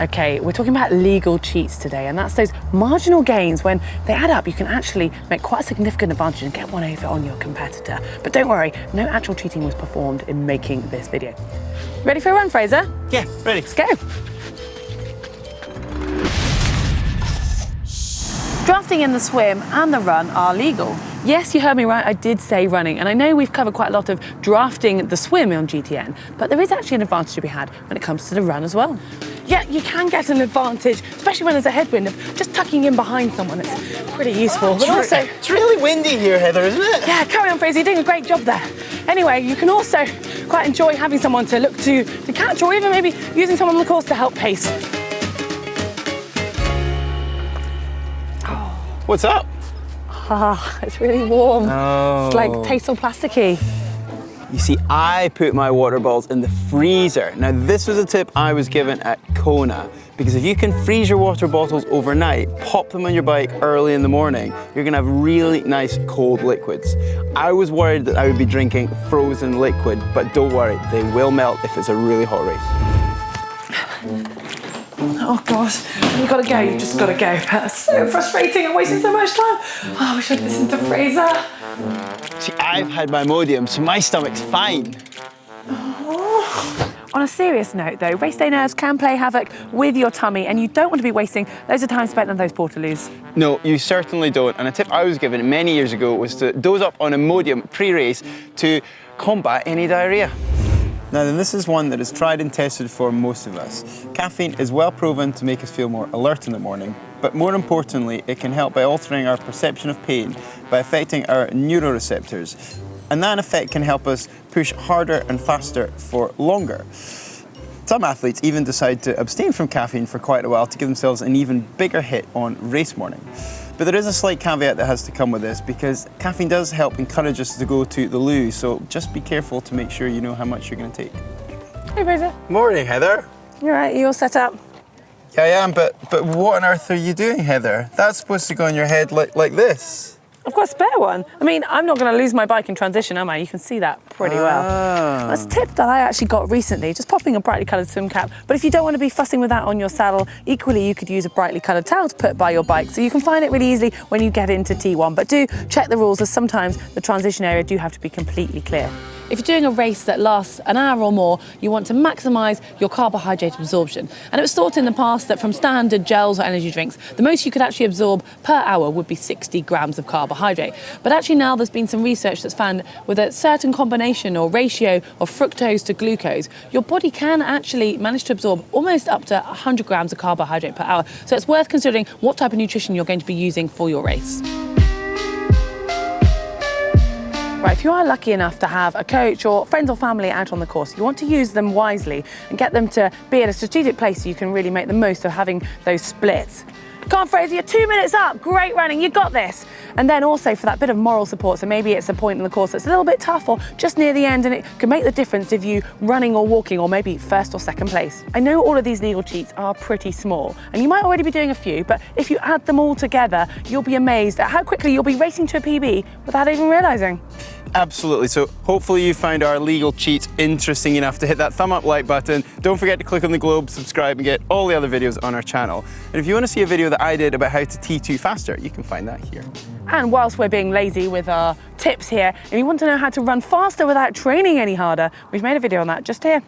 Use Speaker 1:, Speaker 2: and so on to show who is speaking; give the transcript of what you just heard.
Speaker 1: Okay, we're talking about legal cheats today, and that's those marginal gains. When they add up, you can actually make quite a significant advantage and get one over on your competitor. But don't worry, no actual cheating was performed in making this video. Ready for a run, Fraser?
Speaker 2: Yeah, ready.
Speaker 1: Let's go. Drafting in the swim and the run are legal. Yes, you heard me right, I did say running, and I know we've covered quite a lot of drafting the swim on GTN, but there is actually an advantage to be had when it comes to the run as well. Yeah, you can get an advantage, especially when there's a headwind, of just tucking in behind someone. It's pretty useful. But also,
Speaker 2: it's really windy here, Heather, isn't it?
Speaker 1: Yeah, carry on, Fraser, you're doing a great job there. Anyway, you can also quite enjoy having someone to look to catch, or even maybe using someone on the course to help pace.
Speaker 2: What's up?
Speaker 1: Ah, it's really warm.
Speaker 2: Oh.
Speaker 1: It's like tastes all plasticky.
Speaker 2: You see, I put my water bottles in the freezer. Now, this was a tip I was given at Kona, because if you can freeze your water bottles overnight, pop them on your bike early in the morning, you're gonna have really nice cold liquids. I was worried that I would be drinking frozen liquid, but don't worry, they will melt if it's a really hot race.
Speaker 1: Oh God, you gotta go, you just gotta go. That's so frustrating, I'm wasting so much time. Oh, I wish I'd listened to Fraser.
Speaker 2: See, I've had my Imodium, so my stomach's fine.
Speaker 1: Oh. On a serious note though, race day nerves can play havoc with your tummy, and you don't want to be wasting loads of time spent on those portaloos.
Speaker 2: No, you certainly don't. And a tip I was given many years ago was to dose up on Imodium pre-race to combat any diarrhea. Now then, this is one that is tried and tested for most of us. Caffeine is well proven to make us feel more alert in the morning, but more importantly, it can help by altering our perception of pain by affecting our neuroreceptors. And that effect can help us push harder and faster for longer. Some athletes even decide to abstain from caffeine for quite a while to give themselves an even bigger hit on race morning. But there is a slight caveat that has to come with this, because caffeine does help encourage us to go to the loo, so just be careful to make sure you know how much you're going to take.
Speaker 1: Hey Fraser.
Speaker 2: Morning, Heather.
Speaker 1: You alright, you all set up?
Speaker 2: Yeah, I am, but what on earth are you doing, Heather? That's supposed to go on your head like this.
Speaker 1: I've got a spare one. I mean, I'm not going to lose my bike in transition, am I? You can see that pretty well. That's a tip that I actually got recently, just popping a brightly coloured swim cap. But if you don't want to be fussing with that on your saddle, equally you could use a brightly coloured towel to put by your bike, so you can find it really easily when you get into T1. But do check the rules, as sometimes the transition area do have to be completely clear. If you're doing a race that lasts an hour or more, you want to maximise your carbohydrate absorption. And it was thought in the past that from standard gels or energy drinks, the most you could actually absorb per hour would be 60 grams of carbohydrate. But actually now there's been some research that's found with a certain combination or ratio of fructose to glucose, your body can actually manage to absorb almost up to 100 grams of carbohydrate per hour. So it's worth considering what type of nutrition you're going to be using for your race. Right, if you are lucky enough to have a coach or friends or family out on the course, you want to use them wisely and get them to be at a strategic place so you can really make the most of having those splits. Come on, Fraser, you're 2 minutes up. Great running, you got this. And then also for that bit of moral support, so maybe it's a point in the course that's a little bit tough or just near the end, and it can make the difference if you running or walking or maybe first or second place. I know all of these legal cheats are pretty small, and you might already be doing a few, but if you add them all together, you'll be amazed at how quickly you'll be racing to a PB without even realising.
Speaker 2: Absolutely. So hopefully you found our legal cheats interesting enough to hit that thumb up like button. Don't forget to click on the globe, subscribe, and get all the other videos on our channel. And if you want to see a video that I did about how to T2 faster, you can find that here.
Speaker 1: And whilst we're being lazy with our tips here, and you want to know how to run faster without training any harder, we've made a video on that just here.